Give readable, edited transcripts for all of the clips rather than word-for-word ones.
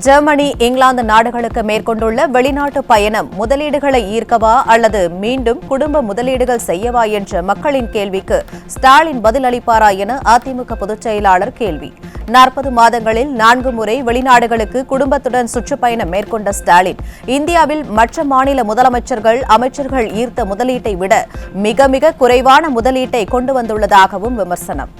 Germany, England நாடுகளுக்கு மேற்கொண்டுள்ள வெளிநாட்டு பயணம் முதலீடுகளை ஈர்க்கவா அல்லது மீண்டும் குடும்ப முதலீடுகள் செய்யவா என்ற மக்களின் கேள்விக்கு ஸ்டாலின் பதிலளிப்பாரா என அதிமுக பொதுச் செயலாளர் கேள்வி. 40 மாதங்களில் 4 முறை வெளிநாடுகளுக்கு குடும்பத்துடன் சுற்றுப்பயணம் மேற்கொண்ட ஸ்டாலின், இந்தியாவில் மற்ற மாநில முதலமைச்சர்கள், அமைச்சர்கள் ஈர்த்த முதலீட்டை விட மிக மிக குறைவான முதலீட்டை கொண்டு வந்துள்ளதாகவும் விமர்சனம்.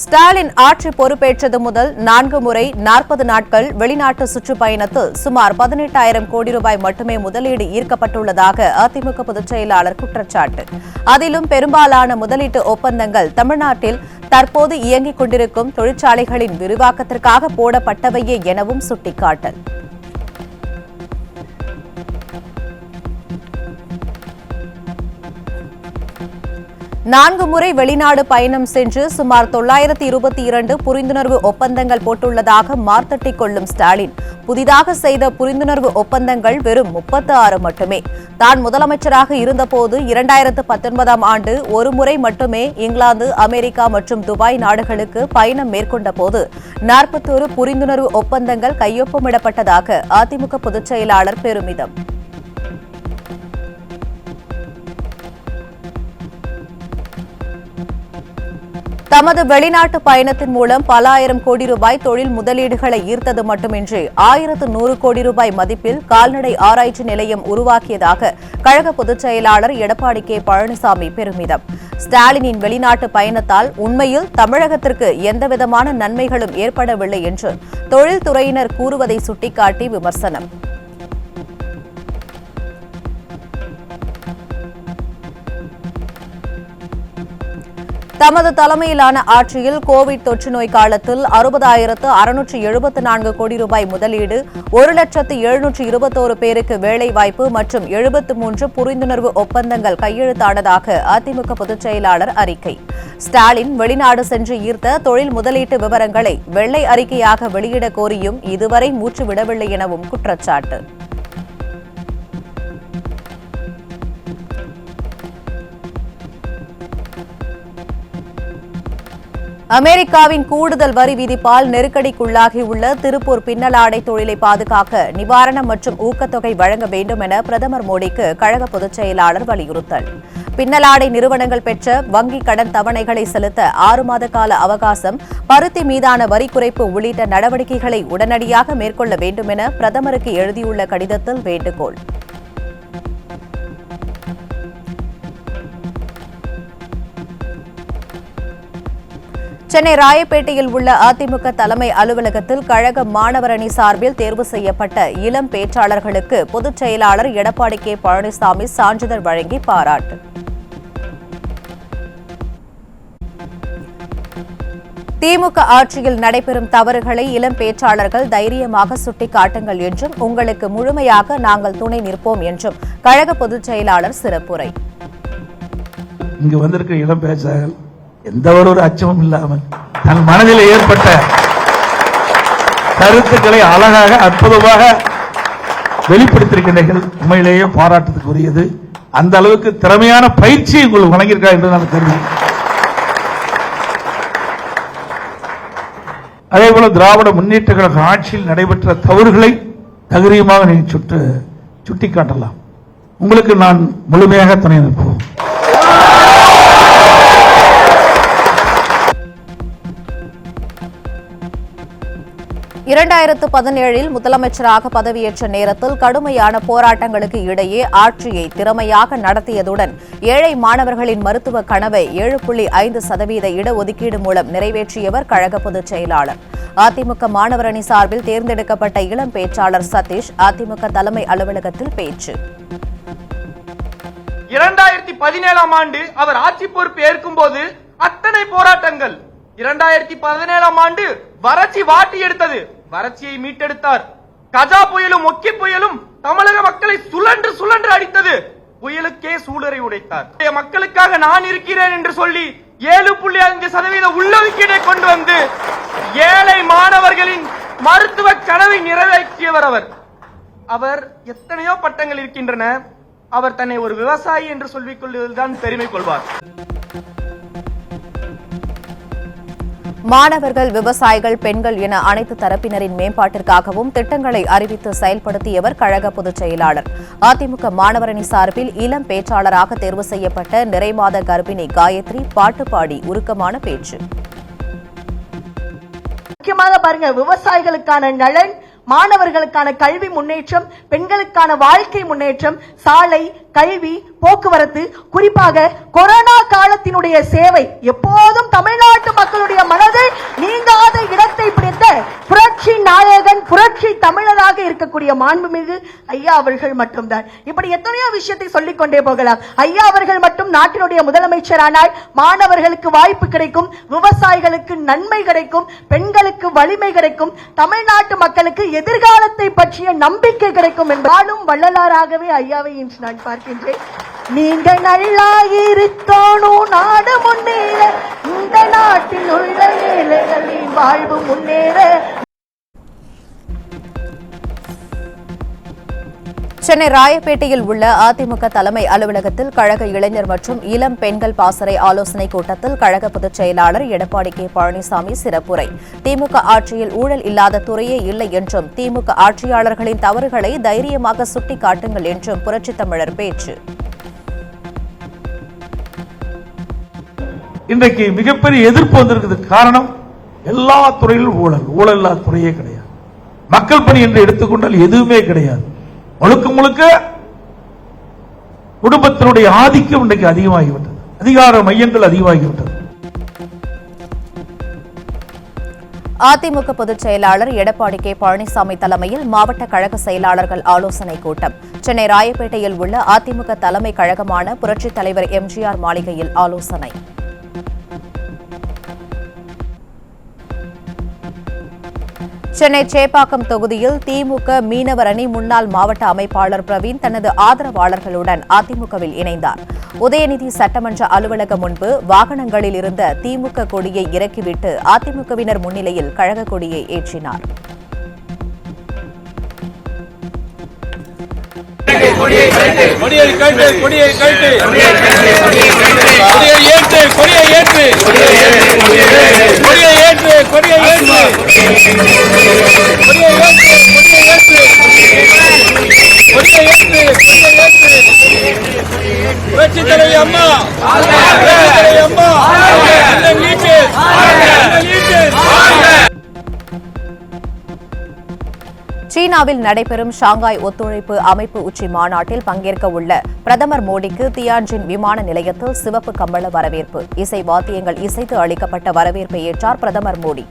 ஸ்டாலின் ஆட்சி பொறுப்பேற்றது முதல் 4 முறை 40 நாட்கள் வெளிநாட்டு சுற்றுப்பயணத்தில் சுமார் 18,000 கோடி ரூபாய் மட்டுமே முதலீடு ஈர்க்கப்பட்டுள்ளதாக அதிமுக பொதுச் செயலாளர் குற்றச்சாட்டு. அதிலும் பெரும்பாலான முதலீட்டு ஒப்பந்தங்கள் தமிழ்நாட்டில் தற்போது இயங்கிக் கொண்டிருக்கும் தொழிற்சாலைகளின் விரிவாக்கத்திற்காக போடப்பட்டவையே எனவும் சுட்டிக்காட்டல். நான்கு முறை வெளிநாடு பயணம் சென்று சுமார் 922 புரிந்துணர்வு ஒப்பந்தங்கள் போட்டுள்ளதாக மார்த்தட்டிக் கொள்ளும் ஸ்டாலின், புதிதாக செய்த புரிந்துணர்வு ஒப்பந்தங்கள் வெறும் 36 மட்டுமே. தான் முதலமைச்சராக இருந்தபோது 2019ஆம் ஆண்டு ஒரு முறை மட்டுமே இங்கிலாந்து, அமெரிக்கா மற்றும் துபாய் நாடுகளுக்கு பயணம் மேற்கொண்ட போது 41 புரிந்துணர்வு ஒப்பந்தங்கள் கையொப்பமிடப்பட்டதாக அதிமுக பொதுச் செயலாளர் பெருமிதம். தமது வெளிநாட்டு பயணத்தின் மூலம் பல ஆயிரம் கோடி ரூபாய் தொழில் முதலீடுகளை ஈர்த்தது மட்டுமின்றி 1100 கோடி ரூபாய் மதிப்பில் கால்நடை ஆராய்ச்சி நிலையம் உருவாக்கியதாக கழக பொதுச் செயலாளர் எடப்பாடி கே. பழனிசாமி பெருமிதம். ஸ்டாலினின் வெளிநாட்டு பயணத்தால் உண்மையில் தமிழகத்திற்கு எந்தவிதமான நன்மைகளும் ஏற்படவில்லை என்று தொழில்துறையினர் கூறுவதை சுட்டிக்காட்டி விமர்சனம். தமது தலைமையிலான ஆட்சியில் கோவிட் தொற்று நோய் காலத்தில் 60,674 கோடி ரூபாய் முதலீடு, 1,721 பேருக்கு வேலைவாய்ப்பு மற்றும் 73 புரிந்துணர்வு ஒப்பந்தங்கள் கையெழுத்தானதாக அதிமுக பொதுச் செயலாளர் அறிக்கை. ஸ்டாலின் வெளிநாடு சென்று ஈர்த்த தொழில் முதலீட்டு விவரங்களை வெள்ளை அறிக்கையாக வெளியிட கோரியும் இதுவரை மூச்சு விடவில்லை எனவும் குற்றச்சாட்டு. அமெரிக்காவின் கூடுதல் வரி விதிப்பால் நெருக்கடிக்குள்ளாகியுள்ள திருப்பூர் பின்னலாடை தொழிலை பாதுகாக்க நிவாரணம் மற்றும் ஊக்கத்தொகை வழங்க வேண்டும் என பிரதமர் மோடிக்கு கழக பொதுச் செயலாளர் வலியுறுத்தல். பின்னலாடை நிறுவனங்கள் பெற்ற வங்கி கடன் தவணைகளை செலுத்த 6 மாத கால அவகாசம், பருத்தி மீதான வரி குறைப்பு உள்ளிட்ட நடவடிக்கைகளை உடனடியாக மேற்கொள்ள வேண்டும் என பிரதமருக்கு எழுதியுள்ள கடிதத்தில் வேண்டுகோள். சென்னை ராயப்பேட்டையில் உள்ள அதிமுக தலைமை அலுவலகத்தில் கழக மாணவர் அணி சார்பில் தேர்வு செய்யப்பட்ட இளம் பேச்சாளர்களுக்கு பொதுச் செயலாளர் எடப்பாடி கே. பழனிசாமி சான்றிதழ் வழங்கி பாராட்டு. திமுக ஆட்சியில் நடைபெறும் தவறுகளை இளம் பேச்சாளர்கள் தைரியமாக சுட்டிக்காட்டுங்கள் என்றும் உங்களுக்கு முழுமையாக நாங்கள் துணை நிற்போம் என்றும் கழக பொதுச் செயலாளர் சிறப்புரை. இங்கு வந்திருக்கிற இளம் பேச்சாளர்கள் எந்த ஒரு அச்சமும் இல்லாமல் தன் மனதில் ஏற்பட்ட கருத்துக்களை அழகாக அற்புதமாக வெளிப்படுத்தியிருக்கின்றீர்கள். உண்மையிலேயே பாராட்டுக்குரியது. அந்த அளவுக்கு திறமையான பயிற்சி உங்களுக்கு வழங்கியிருக்கார் என்று நான் கருதுகிறேன். அதேபோல திராவிட முன்னேற்ற கழக ஆட்சியில் நடைபெற்ற தவறுகளை தகுதியமாக நீங்கள் சுட்டிக்காட்டலாம். உங்களுக்கு நான் முழுமையாக துணை நிற்போம். 2017இல் முதலமைச்சராக பதவியேற்ற நேரத்தில் கடுமையான போராட்டங்களுக்கு இடையே ஆட்சியை திறமையாக நடத்தியதுடன் ஏழை மாணவர்களின் மருத்துவ கனவை 7.5% இடஒதுக்கீடு மூலம் நிறைவேற்றியவர் கழக பொதுச் செயலாளர். அதிமுக மாணவர் அணி சார்பில் தேர்ந்தெடுக்கப்பட்ட இளம் பேச்சாளர் சதீஷ் அதிமுக தலைமை அலுவலகத்தில் பேச்சு. 2017ஆம் ஆண்டு அவர் ஆட்சி பொறுப்பு ஏற்கும் போது அத்தனை போராட்டங்கள். 2017ஆம் ஆண்டு வறட்சி வாட்டி எடுத்தது, வறட்சியை மீட்டெடுத்தார். கஜா புயலும் ஒக்கி புயலும் தமிழக மக்களை சுழன்று சுழன்று அடித்தது, புயலுக்கே சூழரை உடைத்தார். மக்களுக்காக நான் இருக்கிறேன் என்று சொல்லி 7.5% உள்ளொதுக்கீடை கொண்டு வந்து ஏழை மாணவர்களின் மருத்துவ கனவை நிறைவேற்றியவர் அவர். எத்தனையோ பட்டங்கள் இருக்கின்றன. அவர் தன்னை ஒரு விவசாயி என்று சொல்லிக் கொள்வதுதான் பெருமை கொள்வார். மாணவர்கள், விவசாயிகள், பெண்கள் என அனைத்து தரப்பினரின் மேம்பாட்டிற்காகவும் திட்டங்களை அறிவித்து செயல்படுத்தியவர் கழக பொதுச் செயலாளர். அதிமுக மாணவரணி சார்பில் இளம் பேச்சாளராக தேர்வு செய்யப்பட்ட நிறைமாத கர்ப்பிணி காயத்ரி பாட்டு பாடி உருக்கமான பேச்சு. முக்கியமாக பாருங்க, விவசாயிகளுக்கான நலன், மாணவர்களுக்கான கல்வி முன்னேற்றம், பெண்களுக்கான வாழ்க்கை முன்னேற்றம், சாலை, கல்வி, போக்குவரத்து, குறிப்பாக கொரோனா காலத்தினுடைய சேவை எப்போதும் தமிழ்நாட்டு மக்களுடைய மனதில் நீங்காத இடத்தை பிடித்த புரட்சி நாயகன், புரட்சி தமிழராக இருக்கக்கூடிய மாண்புமிகு ஐயா அவர்கள் மட்டும்தான். இப்படி எத்தனையோ விஷயத்தை சொல்லிக் கொண்டே போகலாம். ஐயா அவர்கள் மட்டும் நாட்டினுடைய முதலமைச்சரானால் மாணவர்களுக்கு வாய்ப்பு கிடைக்கும், விவசாயிகளுக்கு நன்மை கிடைக்கும், பெண்களுக்கு வலிமை கிடைக்கும், தமிழ்நாட்டு மக்களுக்கு எதிர்காலத்தை பற்றிய நம்பிக்கை கிடைக்கும் என்றாலும் வள்ளலாராகவே ஐயாவை இன்று நான் பார்க்கின்றேன். நீங்க நல்லா இருக்கணும், நாடு முன்னேற, இந்த நாட்டில் உள்ள ஏழைகளின் வாழ்வு முன்னேற. சென்னை ராயப்பேட்டையில் உள்ள அதிமுக தலைமை அலுவலகத்தில் கழக இளைஞர் மற்றும் இளம் பெண்கள் பாசறை ஆலோசனைக் கூட்டத்தில் கழக பொதுச் செயலாளர் எடப்பாடி கே. பழனிசாமி சிறப்புரை. திமுக ஆட்சியில் ஊழல் இல்லாத துறையே இல்லை என்றும், திமுக ஆட்சியாளர்களின் தவறுகளை தைரியமாக சுட்டிக்காட்டுங்கள் என்றும் புரட்சித் தமிழர் பேச்சு. இன்றைக்கு மிகப்பெரிய எதிர்ப்பு வந்திருக்கிறது. காரணம், எல்லா துறையிலும் ஊழல், ஊழல் இல்லாத துறையே கிடையாது. மக்கள் பணி என்று எடுத்துக்கொண்டால் எதுவுமே கிடையாது. முழுக்க முழுக்க குடும்பத்தினுடைய ஆதிக்கம் இன்றைக்கு அதிகமாகிவிட்டது, அதிகார மையங்கள் அதிகமாகிவிட்டது. அதிமுக பொதுச் செயலாளர் எடப்பாடி கே. பழனிசாமி தலைமையில் மாவட்ட கழக செயலாளர்கள் ஆலோசனைக் கூட்டம். சென்னை ராயப்பேட்டையில் உள்ள அதிமுக தலைமை கழகமான புரட்சித் தலைவர் எம்ஜிஆர் மாளிகையில் ஆலோசனை. சென்னை சேப்பாக்கம் தொகுதியில் திமுக மீனவர் அணி முன்னாள் மாவட்ட அமைப்பாளர் பிரவீன் தனது ஆதரவாளர்களுடன் அதிமுகவில் இணைந்தார். உதயநிதி சட்டமன்ற அலுவலகம் முன்பு வாகனங்களில் இருந்த திமுக கொடியை இறக்கிவிட்டு அதிமுகவினர் முன்னிலையில் கழக கொடியை ஏற்றினார். சீனாவில் நடைபெறும் ஷாங்காய் ஒத்துழைப்பு அமைப்பு உச்சி மாநாட்டில் பங்கேற்க உள்ள பிரதமர் மோடிக்கு தியான்ஜின் விமான நிலையத்தில் சிவப்பு கம்பள வரவேற்பு. இசை வாத்தியங்கள் இசைத்து அளிக்கப்பட்ட வரவேற்பை ஏற்றார் பிரதமர் மோடி.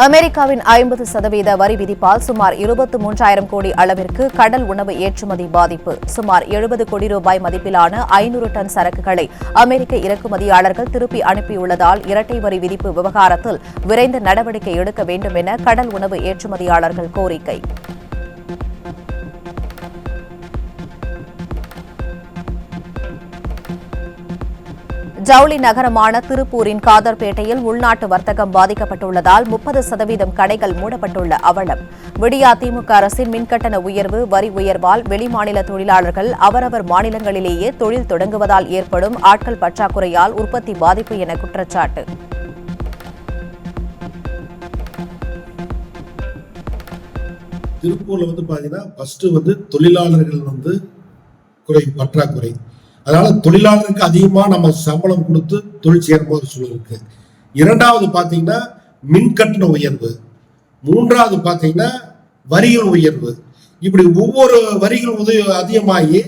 அமெரிக்காவின் 50% வரி விதிப்பால் சுமார் 23,000 கோடி அளவிற்கு கடல் உணவு ஏற்றுமதி பாதிப்பு. சுமார் 70 கோடி ரூபாய் மதிப்பிலான 500 டன் சரக்குகளை அமெரிக்க இறக்குமதியாளர்கள் திருப்பி அனுப்பியுள்ளதால் இரட்டை வரி விதிப்பு விவகாரத்தில் விரைந்து நடவடிக்கை எடுக்க வேண்டும் என கடல் உணவு ஏற்றுமதியாளர்கள் கோரிக்கை. ஜவுளி நகரமான திருப்பூரின் காதர்பேட்டையில் உள்நாட்டு வர்த்தகம் பாதிக்கப்பட்டுள்ளதால் 30% கடைகள் மூடப்பட்டுள்ள அவலம். விடியா திமுக அரசின் மின்கட்டண உயர்வு, வரி உயர்வால் வெளிமாநில தொழிலாளர்கள் அவரவர் மாநிலங்களிலேயே தொழில் தொடங்குவதால் ஏற்படும் ஆட்கள் பற்றாக்குறையால் உற்பத்தி பாதிப்பு என குற்றச்சாட்டு. திருப்பூர்ல பாத்தீங்கன்னா ஃபர்ஸ்ட் தொழிலாளர்கள் பற்றாக்குறை. அதனால தொழிலாளருக்கு அதிகமா நம்ம சம்பளம் கொடுத்து தொழில் செய்யற சூழல் இருக்கு. இரண்டாவது பாத்தீங்கன்னா மின் கட்டண உயர்வு, மூன்றாவது பாத்தீங்கன்னா வரிகள் உயர்வு. இப்படி ஒவ்வொரு வரிகள் அதிகமாகி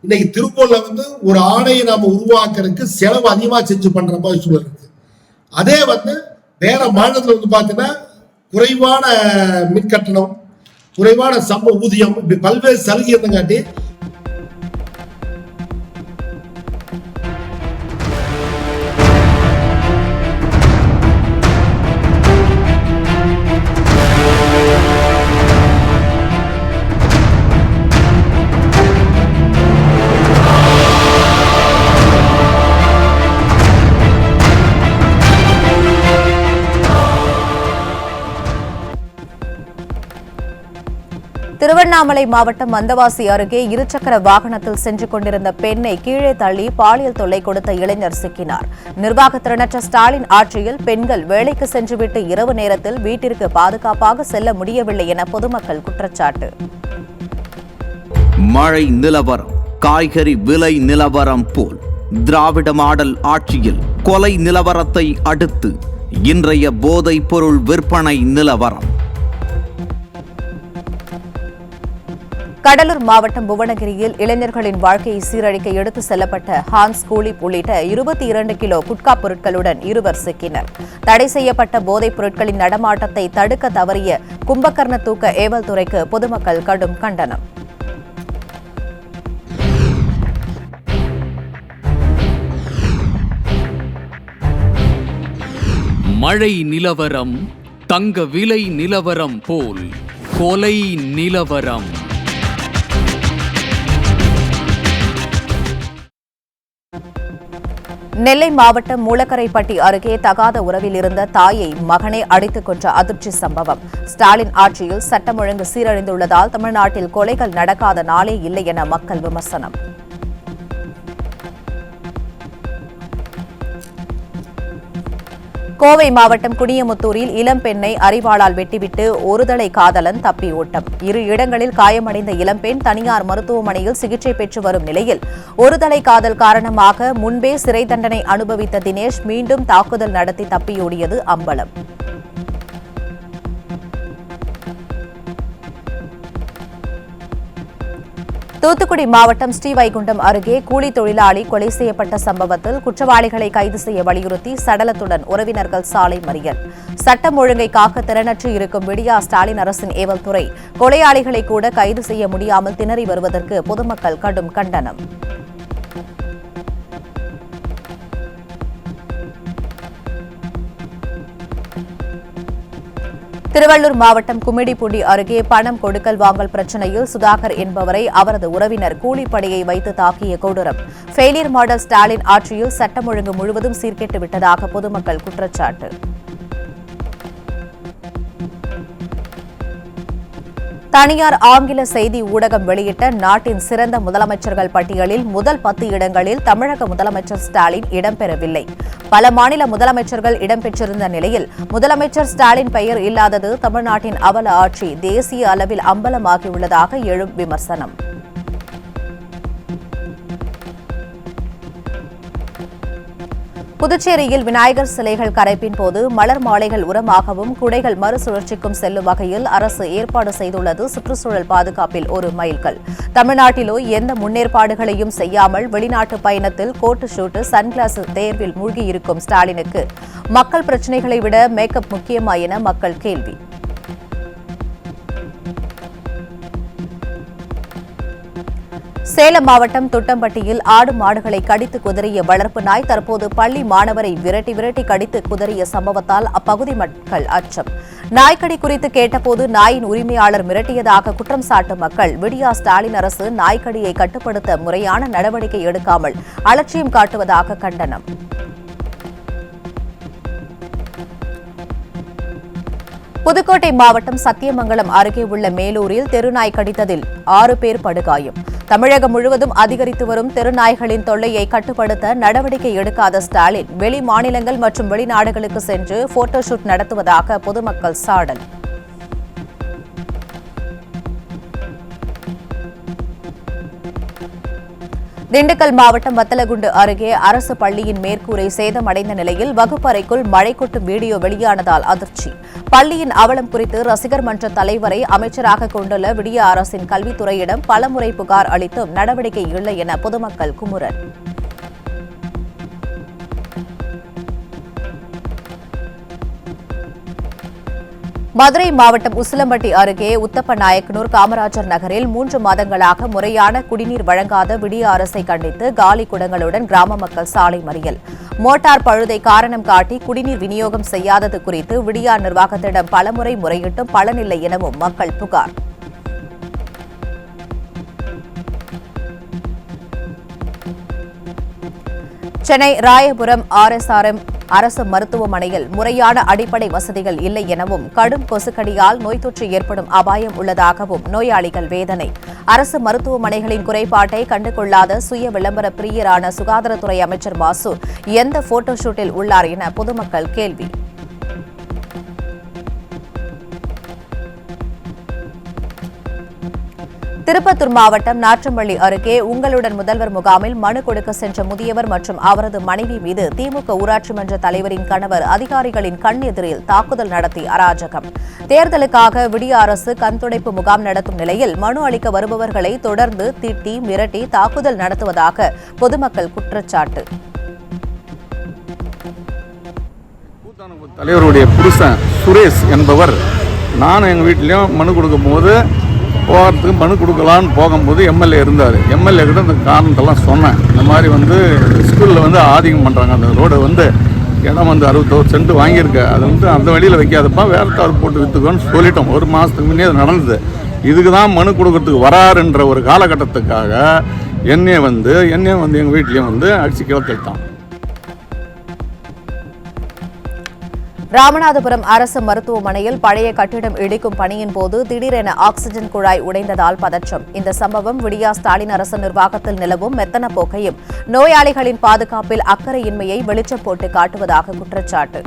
இன்னைக்கு திருப்பூர்ல வந்து ஒரு ஆடையை நாம உருவாக்குறதுக்கு செலவு அதிகமா செஞ்சு பண்ற மாதிரி சூழல் இருக்கு. அதே வந்து வேற மாநிலத்துல வந்து பாத்தீங்கன்னா குறைவான மின் கட்டணம், குறைவான சம்பள ஊதியம், இப்படி பல்வேறு சலுகை இருந்தங்காட்டி திருவண்ணாமலை மாவட்டம் மந்தவாசி அருகே இருசக்கர வாகனத்தில் சென்று கொண்டிருந்த பெண்ணை கீழே தள்ளி பாலியல் தொல்லை கொடுத்த இளைஞர் சிக்கினார். நிர்வாக திறனற்ற ஸ்டாலின் ஆட்சியில் பெண்கள் வேலைக்கு சென்றுவிட்டு இரவு நேரத்தில் வீட்டிற்கு பாதுகாப்பாக செல்ல முடியவில்லை என பொதுமக்கள் குற்றச்சாட்டு. மழை நிலவரம், காய்கறி விலை நிலவரம் போல் திராவிட மாடல் ஆட்சியில் கொலை நிலவரத்தை அடுத்து இன்றைய போதைப் பொருள் விற்பனை நிலவரம். கடலூர் மாவட்டம் புவனகிரியில் இளைஞர்களின் வாழ்க்கையை சீரழிக்க எடுத்து செல்லப்பட்ட ஹான்ஸ் கூலிப் உள்ளிட்ட 22 கிலோ குட்கா பொருட்களுடன் இருவர் சிக்கினர். தடை செய்யப்பட்ட போதைப் பொருட்களின் நடமாட்டத்தை தடுக்க தவறிய கும்பகர்ண தூக்க ஏவல் துறைக்கு பொதுமக்கள் கடும் கண்டனம். மழை நிலவரம், தங்க விலை நிலவரம் போல் கொலை நிலவரம். நெல்லை மாவட்டம் மூலக்கரைப்பட்டி அருகே தகாத உறவில் இருந்த தாயை மகனை அடித்துக் கொன்ற அதிர்ச்சி சம்பவம். ஸ்டாலின் ஆட்சியில் சட்டம் ஒழுங்கு சீரழிந்துள்ளதால் தமிழ்நாட்டில் கொலைகள் நடக்காத நாளே இல்லை என மக்கள் விமர்சனம். கோவை மாவட்டம் குனியமுத்தூரில் இளம்பெண்ணை அரிவாளால் வெட்டிவிட்டு ஒருதலை காதலன் தப்பி ஓட்டம். 2 இடங்களில் காயமடைந்த இளம்பெண் தனியார் மருத்துவமனையில் சிகிச்சை பெற்று வரும் நிலையில் ஒருதலை காதல் காரணமாக முன்பே சிறை தண்டனை அனுபவித்த தினேஷ் மீண்டும் தாக்குதல் நடத்தி தப்பியோடியது அம்பலம். தூத்துக்குடி மாவட்டம் ஸ்ரீவைகுண்டம் அருகே கூலி தொழிலாளி கொலை செய்யப்பட்ட சம்பவத்தில் குற்றவாளிகளை கைது செய்ய வலியுறுத்தி சடலத்துடன் உறவினர்கள் சாலை மறியல். சட்டம் ஒழுங்கை காக்க திறனற்று இருக்கும் விடியா ஸ்டாலின் அரசின் ஏவல் துறை கொலையாளிகளை கூட கைது செய்ய முடியாமல் திணறி வருவதற்கு பொதுமக்கள் கடும் கண்டனம். திருவள்ளூர் மாவட்டம் கும்மிடிப்பூண்டி அருகே பணம் கொடுக்கல் வாங்கல் பிரச்சினையில் சுதாகர் என்பவரை அவரது உறவினர் கூலிப்படையை வைத்து தாக்கிய கொடூரம். ஃபெயிலியர் மாடல் ஸ்டாலின் ஆட்சியில் சட்டம் ஒழுங்கு முழுவதும் சீர்கெட்டு விட்டதாக பொதுமக்கள் குற்றச்சாட்டு. தனியார் ஆங்கில செய்தி ஊடகம் வெளியிட்ட நாட்டின் சிறந்த முதலமைச்சர்கள் பட்டியலில் முதல் 10 இடங்களில் தமிழக முதலமைச்சர் ஸ்டாலின் இடம்பெறவில்லை. பல மாநில முதலமைச்சர்கள் இடம்பெற்றிருந்த நிலையில் முதலமைச்சர் ஸ்டாலின் பெயர் இல்லாதது தமிழ்நாட்டின் அவல ஆட்சி தேசிய அளவில் அம்பலமாகியுள்ளதாக எழும் விமர்சனம். புதுச்சேரியில் விநாயகர் சிலைகள் கரைப்பின் போது மலர் மாலைகள் உரமாகவும் குடைகள் மறுசுழற்சிக்கும் செல்லும் வகையில் அரசு ஏற்பாடு செய்துள்ளது சுற்றுச்சூழல் பாதுகாப்பில் ஒரு மைல்கல். தமிழ்நாட்டிலோ எந்த முன்னேற்பாடுகளையும் செய்யாமல் வெளிநாட்டு பயணத்தில் கோட்டு ஷூட்டு சன்கிளாஸ் தேர்வில் மூழ்கியிருக்கும் ஸ்டாலினுக்கு மக்கள் பிரச்சினைகளை விட மேக்கப் முக்கியமா என மக்கள் கேள்வி. சேலம் மாவட்டம் துட்டம்பட்டியில் ஆடு மாடுகளை கடித்து குதறிய வளர்ப்பு நாய் தற்போது பள்ளி மாணவரை விரட்டி கடித்து குதறிய சம்பவத்தால் அப்பகுதி மக்கள் அச்சம். நாய்க்கடி குறித்து கேட்டபோது நாயின் உரிமையாளர் மிரட்டியதாக குற்றம் சாட்டும் மக்கள் விடியா ஸ்டாலின் அரசு நாய்க்கடியை கட்டுப்படுத்த முறையான நடவடிக்கை எடுக்காமல் அலட்சியம் காட்டுவதாக கண்டனம். புதுக்கோட்டை மாவட்டம் சத்தியமங்கலம் அருகே உள்ள மேலூரில் தெருநாய் கடித்ததில் 6 பேர் படுகாயம். தமிழகம் முழுவதும் அதிகரித்து வரும் தெருநாய்களின் தொல்லையை கட்டுப்படுத்த நடவடிக்கை எடுக்காத ஸ்டாலின் வெளி மாநிலங்கள் மற்றும் வெளிநாடுகளுக்கு சென்று போட்டோஷூட் நடத்துவதாக பொதுமக்கள் சாடல். திண்டுக்கல் மாவட்டம் வத்தலகுண்டு அருகே அரசு பள்ளியின் மேற்கூரை சேதமடைந்த நிலையில் வகுப்பறைக்குள் மழை கொட்டும் வீடியோ வெளியானதால் அதிர்ச்சி. பள்ளியின் அவலம் குறித்து ரசிகர் மன்ற தலைவரை அமைச்சராக கொண்டுள்ள விடிய அரசின் கல்வித்துறையிடம் பலமுறை புகார் அளித்தும் நடவடிக்கை இல்லை என பொதுமக்கள் குமுறல். மதுரை மாவட்டம் உசிலம்பட்டி அருகே உத்தப்பநாயக்கனூர் காமராஜர் நகரில் 3 மாதங்களாக முறையான குடிநீர் வழங்காத விடிய அரசை கண்டித்து காலி குடங்களுடன் கிராம மக்கள் சாலை மறியல். மோட்டார் பழுதை காரணம் காட்டி குடிநீர் விநியோகம் செய்யாதது குறித்து விடியா நிர்வாகத்திடம் பலமுறை முறையிட்டும் பலனில்லை எனவும் மக்கள் புகார். சென்னை ராயபுரம் RSRM அரசு மருத்துவமனையில் முறையான அடிப்படை வசதிகள் இல்லை எனவும் கடும் கொசுக்கடியால் நோய் தொற்று ஏற்படும் அபாயம் உள்ளதாகவும் நோயாளிகள் வேதனை. அரசு மருத்துவமனைகளின் குறைபாட்டை கண்டுகொள்ளாத சுய விளம்பர பிரியரான சுகாதாரத்துறை அமைச்சர் மாசு எந்த போட்டோ ஷூட்டில் உள்ளார் என பொதுமக்கள் கேள்வி. திருப்பத்தூர் மாவட்டம் நாற்றம்பள்ளி அருகே உங்களுடன் முதல்வர் முகாமில் மனு கொடுக்க சென்ற முதியவர் மற்றும் அவரது மனைவி மீது திமுக ஊராட்சி மன்ற தலைவரின் கணவர் அதிகாரிகளின் கண் எதிரில் தாக்குதல் நடத்தி அராஜகம். தேர்தலுக்காக விடிய அரசு கண்துடைப்பு முகாம் நடத்தும் நிலையில் மனு அளிக்க வருபவர்களை தொடர்ந்து திட்டி மிரட்டி தாக்குதல் நடத்துவதாக பொதுமக்கள் குற்றச்சாட்டு. தலைவருடைய புருஷன் சுரேஷ் என்பவர் நானும் எங்கள் வீட்லேயும் மனு கொடுக்கும் போது போகிறதுக்கு மனு கொடுக்கலான்னு போகும்போது எம்எல்ஏ இருந்தார். எம்எல்ஏ கிட்ட இந்த காரணத்தெல்லாம் சொன்னேன். இந்த மாதிரி ஸ்கூலில் ஆதிக்கம் பண்ணுறாங்க, அந்த ரோடு இடம் 61 சென்ட் வாங்கியிருக்கு, அது அந்த வழியில் வைக்காதப்பா வேற தார் போட்டு விற்றுக்கோன்னு சொல்லிட்டோம். 1 மாதத்துக்கு முன்னே அது நடந்தது. இதுக்கு தான் மனு கொடுக்கறதுக்கு வராருன்ற ஒரு காலகட்டத்துக்காக என்னைய எங்கள் வீட்லேயும் அடித்து கிளத்தெடுத்தான். ராமநாதபுரம் அரசு மருத்துவமனையில் பழைய கட்டிடம் இடிக்கும் பணியின் போது திடீரென ஆக்ஸிஜன் குழாய் உடைந்ததால் பதற்றம். இந்த சம்பவம் விடியா ஸ்டாலின் அரசு நிர்வாகத்தில் நிலவும் மெத்தன போக்கையும் நோயாளிகளின் பாதுகாப்பில் அக்கறையின்மையை வெளிச்சம் போட்டு காட்டுவதாக குற்றச்சாட்டு.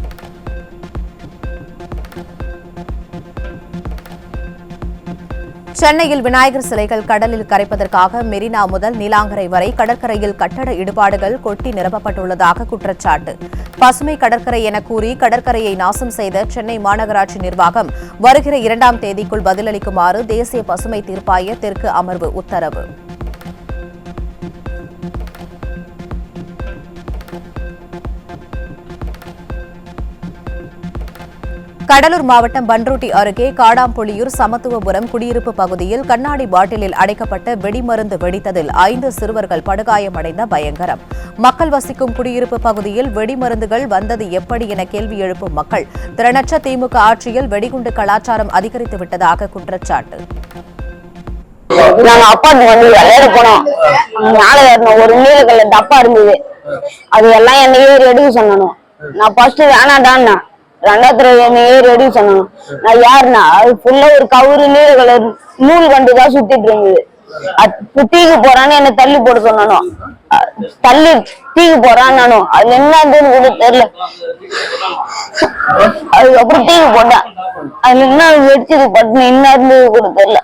சென்னையில் விநாயகர் சிலைகள் கடலில் கரைப்பதற்காக மெரினா முதல் நீலாங்கரை வரை கடற்கரையில் கட்டட இடுபாடுகள் கொட்டி நிரப்பப்பட்டுள்ளதாக குற்றச்சாட்டு. பசுமை கடற்கரை என கூறி கடற்கரையை நாசம் செய்த சென்னை மாநகராட்சி நிர்வாகம் வருகிற 2ஆம் தேதிக்குள் பதிலளிக்குமாறு தேசிய பசுமை தீர்ப்பாய தெற்கு அமர்வு உத்தரவு. கடலூர் மாவட்டம் பன்ருட்டி அருகே காடாம்புளியூர் சமத்துவபுரம் குடியிருப்பு பகுதியில் கண்ணாடி பாட்டிலில் அடைக்கப்பட்ட வெடிமருந்து வெடித்ததில் 5 சிறுவர்கள் படுகாயமடைந்த பயங்கரம். மக்கள் வசிக்கும் குடியிருப்பு பகுதியில் வெடிமருந்துகள் வந்தது எப்படி என கேள்வி எழுப்பும் மக்கள் திறனற்ற திமுக ஆட்சியில் வெடிகுண்டு கலாச்சாரம் அதிகரித்து விட்டதாக குற்றச்சாட்டு. நாங்க அப்பார்ட்மெண்ட் விளையாட போனோம். ஒரு நீலக்கல்ல டப்பா இருந்தது, அது எல்லாம் என்ன ஏறி எடுக்க சொன்னோம். நான் ஃபர்ஸ்ட் வேணாண்டான்னா 2வது ஏறி எடுக்க சொன்னோம். நான் யாருன்னா அது ஃபுல்லா ஒரு கவுரு நீல கலர் நூல் கண்டுதான் சுத்திட்டு இருந்தது. தீக்கு போறான்னு என்ன தள்ளி போட சொன்னானோ, தள்ளி தீக்கு போறான்னு நானும் அது என்னன்னு கூட தெரியல. அதுக்கப்புறம் தீக்கு போட்டேன். அதுல என்ன வெடிச்சது பட்டுன்னு என்ன இருந்தது கூட தெரியல.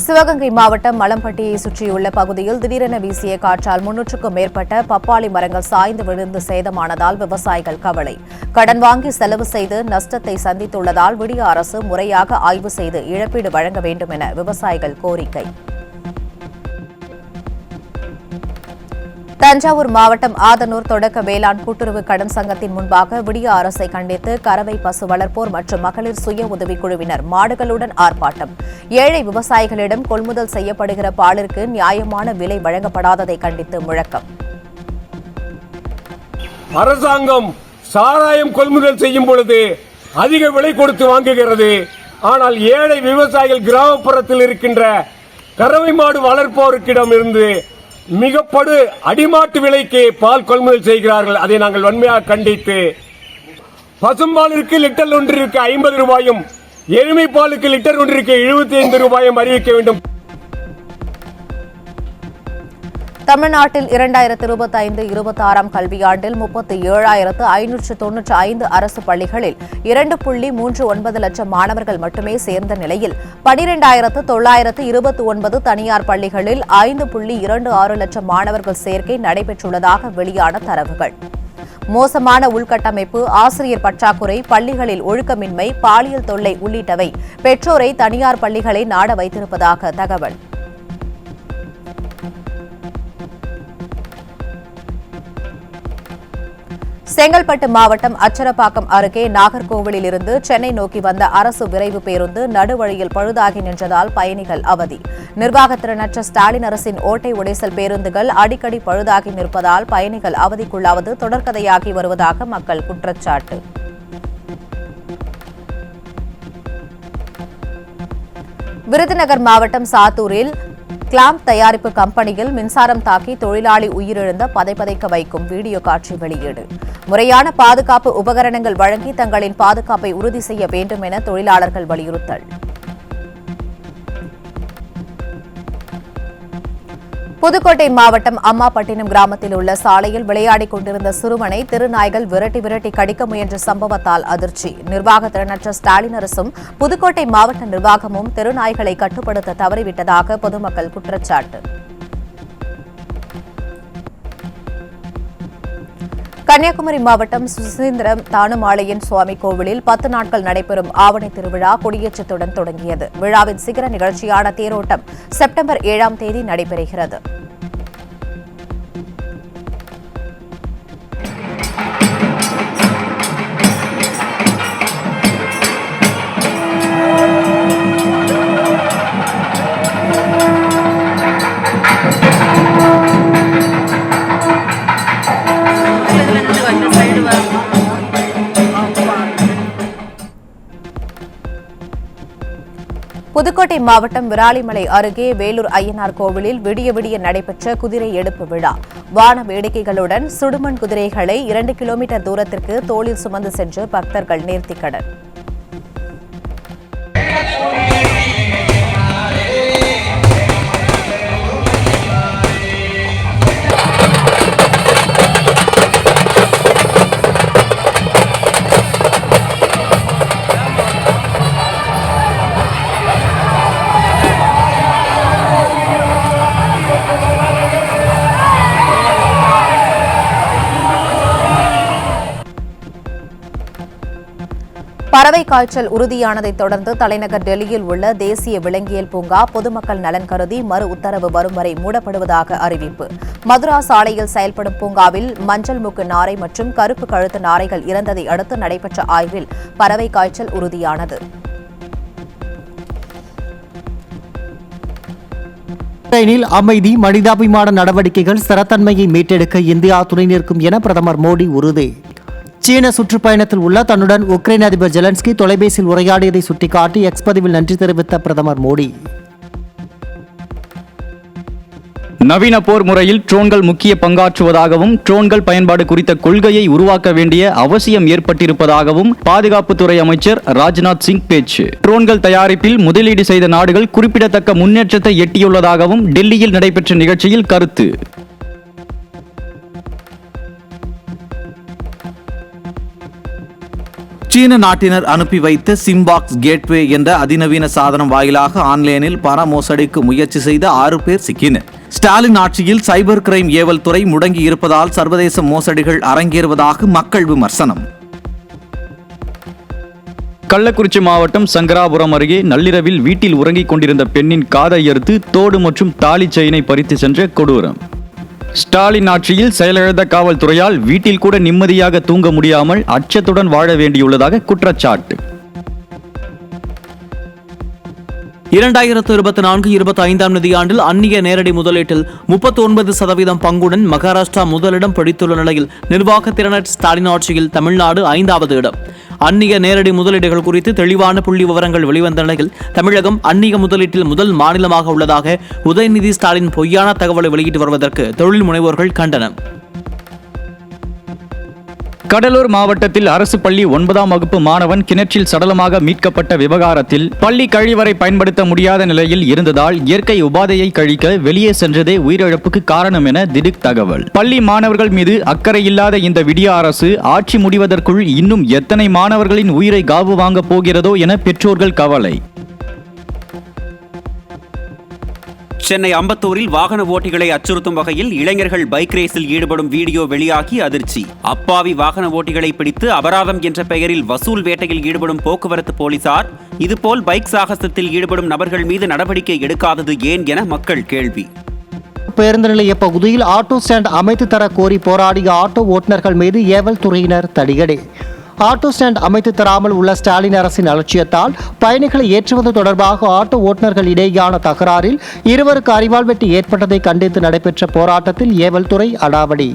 சிவகங்கை மாவட்டம் மலம்பட்டியை சுற்றியுள்ள பகுதியில் திடீரென வீசிய காற்றால் 300க்கும் மேற்பட்ட பப்பாளி மரங்கள் சாய்ந்து விழுந்து சேதமானதால் விவசாயிகள் கவலை. கடன் வாங்கி செலவு செய்து நஷ்டத்தை சந்தித்துள்ளதால் விடிய அரசு முறையாக ஆய்வு செய்து இழப்பீடு வழங்க வேண்டும் என விவசாயிகள் கோரிக்கை. தஞ்சாவூர் மாவட்டம் ஆதனூர் தொடக்க வேளாண் கூட்டுறவு கடன் சங்கத்தின் முன்பாக விடிய அரசை கண்டித்து கறவை பசு வளர்ப்போர் மற்றும் மகளிர் சுய உதவிக்குழுவினர் மாடுகளுடன் ஆர்ப்பாட்டம். ஏழை விவசாயிகளிடம் கொள்முதல் செய்யப்படுகிற பாலிற்கு நியாயமான விலை வழங்கப்படாததை கண்டித்து முழக்கம். அரசாங்கம் சாராயம் கொள்முதல் செய்யும் பொழுது அதிக விலை கொடுத்து வாங்குகிறது. ஆனால் ஏழை விவசாயிகள் கிராமப்புறத்தில் இருக்கின்ற கறவை மாடு வளர்ப்போருக்கிடம் இருந்து மிகப்படு அடிமாட்டு விலைக்கு பால் கொள்முதல் செய்கிறார்கள். அதை நாங்கள் வன்மையாக கண்டித்து பசும்பாலிற்கு லிட்டர் ஒன்றிற்கு 50 ரூபாயும் எருமை பாலுக்கு லிட்டர் ஒன்றிற்கு 75 ரூபாயும் அறிவிக்க வேண்டும். தமிழ்நாட்டில் 2025-26 கல்வியாண்டில் 37,595 அரசு பள்ளிகளில் 2.39 லட்சம் மாணவர்கள் மட்டுமே சேர்ந்த நிலையில் 12,929 தனியார் பள்ளிகளில் 5.26 லட்சம் மாணவர்கள் சேர்க்கை நடைபெற்றுள்ளதாக வெளியான தரவுகள். மோசமான உள்கட்டமைப்பு, ஆசிரியர் பற்றாக்குறை, பள்ளிகளில் ஒழுக்கமின்மை, பாலியல் தொல்லை உள்ளிட்டவை பெற்றோரை தனியார் பள்ளிகளை நாட வைத்திருப்பதாக தகவல். செங்கல்பட்டு மாவட்டம் அச்சரப்பாக்கம் அருகே நாகர்கோவிலில் இருந்து சென்னை நோக்கி வந்த அரசு விரைவு பேருந்து நடுவழியில் பழுதாகி நின்றதால் பயணிகள் அவதி. நிர்வாகத்திறனற்ற ஸ்டாலின் அரசின் ஓட்டை உடைசல் பேருந்துகள் அடிக்கடி பழுதாகி நிற்பதால் பயணிகள் அவதிக்குள்ளாவது தொடர்கதையாகி வருவதாக மக்கள் குற்றச்சாட்டு. விருதுநகர் மாவட்டம் சாத்தூரில் கிளாம்ப் தயாரிப்பு கம்பெனியில் மின்சாரம் தாக்கி தொழிலாளி உயிரிழந்த பதைபதைக்க வைக்கும் வீடியோ காட்சி வெளியீடு. முறையான பாதுகாப்பு உபகரணங்கள் வழங்கி தங்களின் பாதுகாப்பை உறுதி செய்ய வேண்டும் என தொழிலாளர்கள் வலியுறுத்தல். புதுக்கோட்டை மாவட்டம் அம்மாபட்டினம் கிராமத்தில் உள்ள சாலையில் விளையாடிக் கொண்டிருந்த சிறுவனை தெருநாய்கள் விரட்டி கடிக்க முயன்ற சம்பவத்தால் அதிர்ச்சி. நிர்வாகத்திறனற்ற ஸ்டாலின் அரசும் புதுக்கோட்டை மாவட்ட நிர்வாகமும் தெருநாய்களை கட்டுப்படுத்த தவறிவிட்டதாக பொதுமக்கள் குற்றச்சாட்டு. கன்னியாகுமரி மாவட்டம் சுசீந்திரம் தானுமாலையன் சுவாமி கோவிலில் 10 நாட்கள் நடைபெறும் ஆவணி திருவிழா கொடியேற்றத்துடன் தொடங்கியது. விழாவின் சிகர நிகழ்ச்சியான தேரோட்டம் செப்டம்பர் 7ஆம் தேதி நடைபெறுகிறது. புதுக்கோட்டை மாவட்டம் விராலிமலை அருகே வேலூர் ஐயனார் கோவிலில் விடிய நடைபெற்ற குதிரை எடுப்பு விழா. வான வேடிக்கைகளுடன் சுடுமண் குதிரைகளை 2 கிலோமீட்டர் தூரத்திற்கு தோளில் சுமந்து சென்று பக்தர்கள் நேர்த்திக்கடன். பறவை காய்ச்சல் உறுதியானதைத் தொடர்ந்து தலைநகர் டெல்லியில் உள்ள தேசிய விலங்கியல் பூங்கா பொதுமக்கள் நலன் கருதி மறு உத்தரவு வரும் வரை மூடப்படுவதாக அறிவிப்பு. மதுரா சாலையில் செயல்படும் பூங்காவில் மஞ்சள் மூக்கு நாரை மற்றும் கருப்பு கழுத்து நாரைகள் இறந்ததை அடுத்து நடைபெற்ற ஆய்வில் பறவை காய்ச்சல் உறுதியானது. உக்ரைனில் அமைதி, மனிதாபிமான நடவடிக்கைகள், ஸ்திரத்தன்மையை மீட்டெடுக்க இந்தியா துணை நிற்கும் என பிரதமர் மோடி உறுதி. சீன சுற்றுப்பயணத்தில் உள்ள தன்னுடன் உக்ரைன் அதிபர் ஜெலன்ஸ்கி தொலைபேசியில் உரையாடியதை சுட்டிக்காட்டி எக்ஸ் பதிவில் நன்றி தெரிவித்த பிரதமர் மோடி, நவீன போர் முறையில் ட்ரோன்கள் முக்கிய பங்காற்றுவதாகவும் ட்ரோன்கள் பயன்பாடு குறித்த கொள்கையை உருவாக்க வேண்டிய அவசியம் ஏற்பட்டிருப்பதாகவும் பாதுகாப்புத்துறை அமைச்சர் ராஜ்நாத் சிங் பேச்சு. ட்ரோன்கள் தயாரிப்பில் முதலீடு செய்த நாடுகள் குறிப்பிடத்தக்க முன்னேற்றத்தை எட்டியுள்ளதாகவும் டெல்லியில் நடைபெற்ற நிகழ்ச்சியில் கருத்து. சீன நாட்டினர் அனுப்பி வைத்த சிம்பாக்ஸ் கேட்வே என்ற அதிநவீன சாதனம் வாயிலாக ஆன்லைனில் பண மோசடிக்கு முயற்சி செய்த 6 பேர் சிக்கினர். ஸ்டாலின் ஆட்சியில் சைபர் கிரைம் ஏவல் துறை முடங்கி இருப்பதால் சர்வதேச மோசடிகள் அரங்கேறுவதாக மக்கள் விமர்சனம். கள்ளக்குறிச்சி மாவட்டம் சங்கராபுரம் அருகே நள்ளிரவில் வீட்டில் உறங்கிக் கொண்டிருந்த பெண்ணின் காதை அறுத்து தோடு மற்றும் தாலி செயினை பறித்து சென்ற கொடூரம். ஸ்டாலின் ஆட்சியில் செயலிழந்த காவல்துறையால் வீட்டில் கூட நிம்மதியாக தூங்க முடியாமல் அச்சத்துடன் வாழ வேண்டியுள்ளதாக குற்றச்சாட்டு. 2024-25 நிதியாண்டில் அந்நிய நேரடி முதலீட்டில் 39% பங்குடன் மகாராஷ்டிரா முதலிடம் பிடித்துள்ள நிலையில் நிர்வாக திறனற்ற ஸ்டாலின் ஆட்சியில் தமிழ்நாடு 5வது இடம். அந்நிய நேரடி முதலீடுகள் குறித்து தெளிவான புள்ளி விவரங்கள் வெளிவந்த நிலையில் தமிழகம் அந்நிய முதலீட்டில் முதல் மாநிலமாக உள்ளதாக உதயநிதி ஸ்டாலின் பொய்யான தகவலை வெளியிட்டு வருவதற்கு தொழில் முனைவோர்கள் கண்டனம். கடலூர் மாவட்டத்தில் அரசு பள்ளி 9ஆம் வகுப்பு மாணவன் கிணற்றில் சடலமாக மீட்கப்பட்ட விவகாரத்தில் பள்ளி கழிவறை பயன்படுத்த முடியாத நிலையில் இருந்ததால் இயற்கை உபாதையை கழிக்க வெளியே சென்றதே உயிரிழப்புக்கு காரணம் என திடுக் தகவல். பள்ளி மாணவர்கள் மீது அக்கறை இல்லாத இந்த விடிய அரசு ஆட்சி முடிவதற்குள் இன்னும் எத்தனை மாணவர்களின் உயிரை காவு வாங்க போகிறதோ என பெற்றோர்கள் கவலை. சென்னை அம்பத்தூரில் வாகன ஓட்டிகளை அச்சுறுத்தும் வகையில் இளைஞர்கள் பைக் ரேஸில் ஈடுபடும் வீடியோ வெளியாகி அதிர்ச்சி. அப்பாவி வாகன ஓட்டிகளை பிடித்து அபராதம் என்ற பெயரில் வசூல் வேட்டையில் ஈடுபடும் போக்குவரத்து போலீசார் இதுபோல் பைக் சாகசத்தில் ஈடுபடும் நபர்கள் மீது நடவடிக்கை எடுக்காதது ஏன் என மக்கள் கேள்வி. பேருந்து நிலைய பகுதியில் ஆட்டோ ஸ்டாண்ட் அமைத்து தர கோரி போராடிய ஆட்டோ ஓட்டுநர்கள் மீது ஏவல் துறையினர் தடியடி. ஆட்டோ ஸ்டாண்ட் அமைத்து தராமல் உள்ள ஸ்டாலின் அரசின் அலட்சியத்தால் பயணிகளை ஏற்றுவது தொடர்பாக ஆட்டோ ஓட்டுநர்கள் இடையேயான தகராறில் இருவருக்கு அறிவால் வெட்டு ஏற்பட்டதை கண்டித்து நடைபெற்ற போராட்டத்தில் ஏவல் துறை அடாவடி.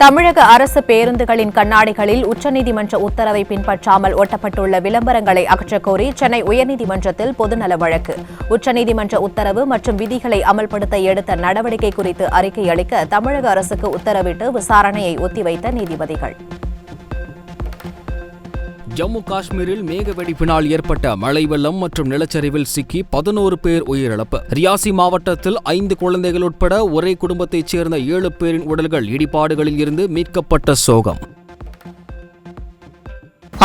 தமிழக அரசு பேருந்துகளின் கண்ணாடிகளில் உச்சநீதிமன்ற உத்தரவை பின்பற்றாமல் ஒட்டப்பட்டுள்ள விளம்பரங்களை அகற்றக்கோரி சென்னை உயர்நீதிமன்றத்தில் பொதுநல வழக்கு. உச்சநீதிமன்ற உத்தரவு மற்றும் விதிகளை அமல்படுத்த எடுத்த நடவடிக்கை குறித்து அறிக்கை அளிக்க தமிழக அரசுக்கு உத்தரவிட்டு விசாரணையை ஒத்திவைத்த நீதிபதிகள். ஜம்மு காஷ்மீரில் மேக வெடிப்பினால் ஏற்பட்ட மழை வெள்ளம் மற்றும் நிலச்சரிவில் சிக்கி 11 பேர் உயிரிழப்பு. ரியாசி மாவட்டத்தில் 5 குழந்தைகள் உட்பட ஒரே குடும்பத்தைச் சேர்ந்த 7 பேரின் உடல்கள் இடிபாடுகளில் இருந்து மீட்கப்பட்ட சோகம்.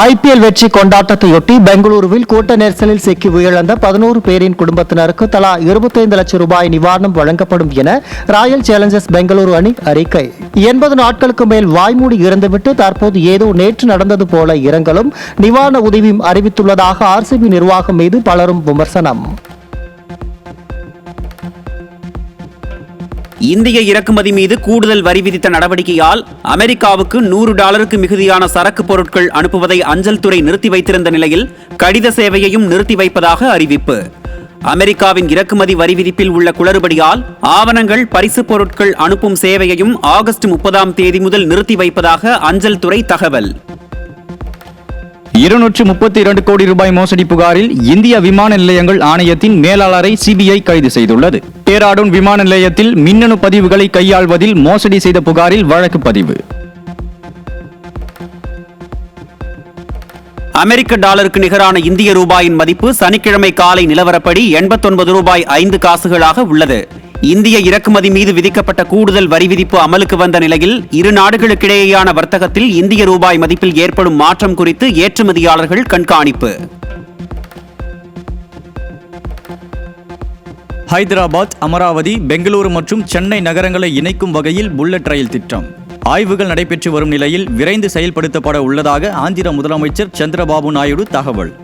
IPL வெற்றி கொண்டாட்டத்தையொட்டி பெங்களூருவில் கூட்ட நெரிசலில் சிக்கி உயிரிழந்த 11 பேரின் குடும்பத்தினருக்கு தலா 25 லட்சம் ரூபாய் நிவாரணம் வழங்கப்படும் என ராயல் சேலஞ்சர்ஸ் பெங்களூரு அணி அறிக்கை. 80 நாட்களுக்கு மேல் வாய்மூடி இறந்துவிட்டு தற்போது ஏதோ நேற்று நடந்தது போல இரங்கலும் நிவாரண உதவியும் அறிவித்துள்ளதாக RCB நிர்வாகம் மீது பலரும் விமர்சனம். இந்திய இறக்குமதி மீது கூடுதல் வரி விதித்த நடவடிக்கையால் அமெரிக்காவுக்கு $100 மிகுதியான சரக்கு பொருட்கள் அனுப்புவதை அஞ்சல் துறை நிறுத்தி வைத்திருந்த நிலையில் கடித சேவையையும் நிறுத்தி வைப்பதாக அறிவிப்பு. அமெரிக்காவின் இறக்குமதி வரி விதிப்பில் உள்ள குளறுபடியால் ஆவணங்கள், பரிசு பொருட்கள் அனுப்பும் சேவையையும் ஆகஸ்ட் 30ஆம் தேதி முதல் நிறுத்தி வைப்பதாக அஞ்சல் துறை தகவல். 232 கோடி ரூபாய் மோசடி புகாரில் இந்திய விமான நிலையங்கள் ஆணையத்தின் மேலாளரை CBI கைது செய்துள்ளது. டேராடூன் விமான நிலையத்தில் மின்னணு பதிவுகளை கையாள்வதில் மோசடி செய்த புகாரில் வழக்கு பதிவு. அமெரிக்க டாலருக்கு நிகரான இந்திய ரூபாயின் மதிப்பு சனிக்கிழமை காலை நிலவரப்படி 89 ரூபாய் 5 காசுகளாக உள்ளது. இந்திய இறக்குமதி மீது விதிக்கப்பட்ட கூடுதல் வரி விதிப்பு அமலுக்கு வந்த நிலையில் இரு நாடுகளுக்கிடையேயான வர்த்தகத்தில் இந்திய ரூபாய் மதிப்பில் ஏற்படும் மாற்றம் குறித்து ஏற்றுமதியாளர்கள் கண்காணிப்பு. ஹைதராபாத், அமராவதி, பெங்களூரு மற்றும் சென்னை நகரங்களை இணைக்கும் வகையில் புல்லட் ரயில் திட்டம் ஆய்வுகள் நடைபெற்று வரும் நிலையில் விரைந்து செயல்படுத்தப்பட உள்ளதாக ஆந்திர முதலமைச்சர் சந்திரபாபு நாயுடு தகவல்.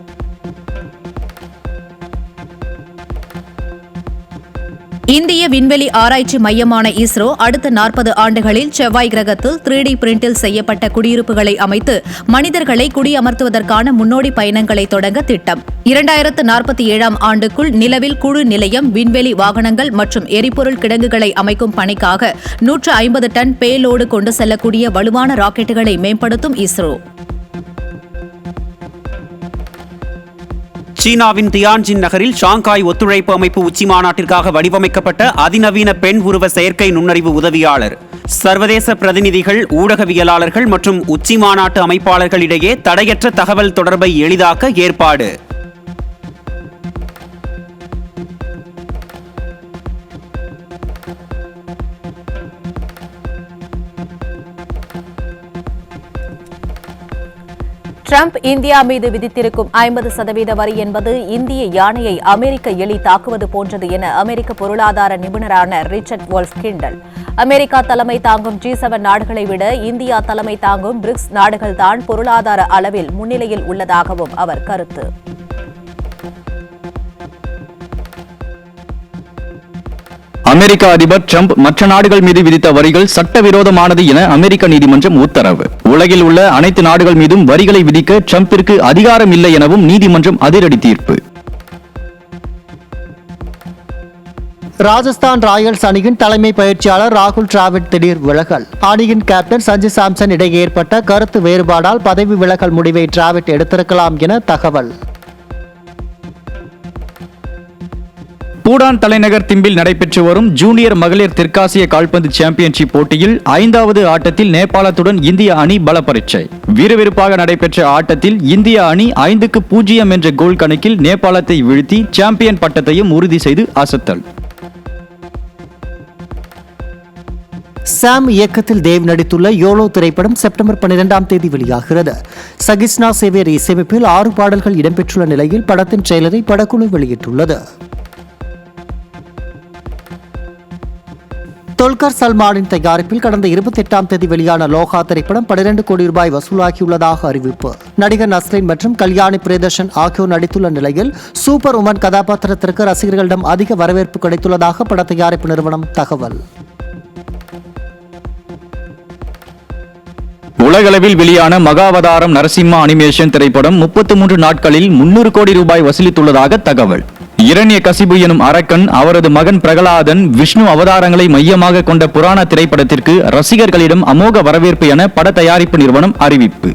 இந்திய விண்வெளி ஆராய்ச்சி மையமான இஸ்ரோ அடுத்த 40 ஆண்டுகளில் செவ்வாய் கிரகத்தில் 3D பிரிண்டில் செய்யப்பட்ட குடியிருப்புகளை அமைத்து மனிதர்களை குடியமர்த்துவதற்கான முன்னோடி பயணங்களை தொடங்க திட்டம். 2047ஆம் ஆண்டுக்குள் நிலவில் குழு நிலையம், விண்வெளி வாகனங்கள் மற்றும் எரிபொருள் கிடங்குகளை அமைக்கும் பணிக்காக 150 டன் பேலோடு கொண்டு செல்லக்கூடிய வலுவான ராக்கெட்டுகளை மேம்படுத்தும் இஸ்ரோ. சீனாவின் தியான்ஜின் நகரில் ஷாங்காய் ஒத்துழைப்பு அமைப்பு உச்சிமாநாட்டிற்காக வடிவமைக்கப்பட்ட அதிநவீன பெண் உருவ செயற்கை நுண்ணறிவு உதவியாளர். சர்வதேச பிரதிநிதிகள், ஊடகவியலாளர்கள் மற்றும் உச்சிமாநாட்டு அமைப்பாளர்களிடையே தடையற்ற தகவல் தொடர்பை எளிதாக்க ஏற்பாடு. ட்ரம்ப் இந்தியா மீது விதித்திருக்கும் 50% வரி என்பது இந்திய யானையை அமெரிக்க எலி தாக்குவது போன்றது என அமெரிக்க பொருளாதார நிபுணரான ரிச்சர்ட் வால்ஃப் கிண்டல். அமெரிக்கா தலைமை தாங்கும் G7 நாடுகளை விட இந்தியா தலைமை தாங்கும் பிரிக்ஸ் நாடுகள்தான் பொருளாதார அளவில் முன்னிலையில் உள்ளதாகவும் அவர் கருத்து. அமெரிக்க அதிபர் ட்ரம்ப் மற்ற நாடுகள் மீது விதித்த வரிகள் சட்டவிரோதமானது என அமெரிக்க நீதிமன்றம் உத்தரவு. உலகில் உள்ள அனைத்து நாடுகள் மீதும் வரிகளை விதிக்க ட்ரம்பிற்கு அதிகாரம் இல்லை எனவும் நீதிமன்றம் அதிரடி தீர்ப்பு. ராஜஸ்தான் ராயல்ஸ் அணியின் தலைமை பயிற்சியாளர் ராகுல் டிராவிட் திடீர் விலகல். அணியின் கேப்டன் சஞ்சு சாம்சன் இடையே ஏற்பட்ட கருத்து வேறுபாடால் பதவி விலகல் முடிவை டிராவிட் எடுத்திருக்கலாம் என தகவல். பூடான் தலைநகர் திம்பில் நடைபெற்று வரும் ஜூனியர் மகளிர் தெற்காசிய கால்பந்து சாம்பியன்ஷிப் போட்டியில் 5வது ஆட்டத்தில் நேபாளத்துடன் இந்திய அணி பல பரீட்சை. விறுவிறுப்பாக நடைபெற்ற ஆட்டத்தில் இந்திய அணி 5-0 என்ற கோல் கணக்கில் நேபாளத்தை வீழ்த்தி சாம்பியன் பட்டத்தையும் உறுதி செய்து அசத்தல். சாம் இயக்கத்தில் தேவ் நடித்துள்ள யோலோ திரைப்படம் செப்டம்பர் 12ஆம் தேதி வெளியாகிறது. சகிஸ்னா சேவியர் இசையமைப்பில் 6 பாடல்கள் இடம்பெற்றுள்ள நிலையில் படத்தின் ட்ரெய்லரை படக்குழு வெளியிட்டுள்ளது. தொல்கர் சல்மானின் தயாரிப்பில் கடந்த 28ஆம் தேதி வெளியான லோகா திரைப்படம் 12 கோடி ரூபாய் வசூலாகியுள்ளதாக அறிவிப்பு. நடிகர் நஸ்லின் மற்றும் கல்யாணி பிரியதர்ஷன் ஆகியோர் நடித்துள்ள நிலையில் சூப்பர் உமன் கதாபாத்திரத்திற்கு ரசிகர்களிடம் அதிக வரவேற்பு கிடைத்துள்ளதாக பட தயாரிப்பு நிறுவனம் தகவல். உலகளவில் வெளியான மகாவதாரம் நரசிம்மா அனிமேஷன் திரைப்படம் 33 நாட்களில் 300 கோடி ரூபாய் வசூலித்துள்ளதாக தகவல். இரண்ய கசிபு எனும் அரக்கன், அவரது மகன் பிரகலாதன், விஷ்ணு அவதாரங்களை மையமாக கொண்ட புராண திரைப்படத்திற்கு ரசிகர்களிடம் அமோக வரவேற்பு என பட தயாரிப்பு நிறுவனம் அறிவிப்பு.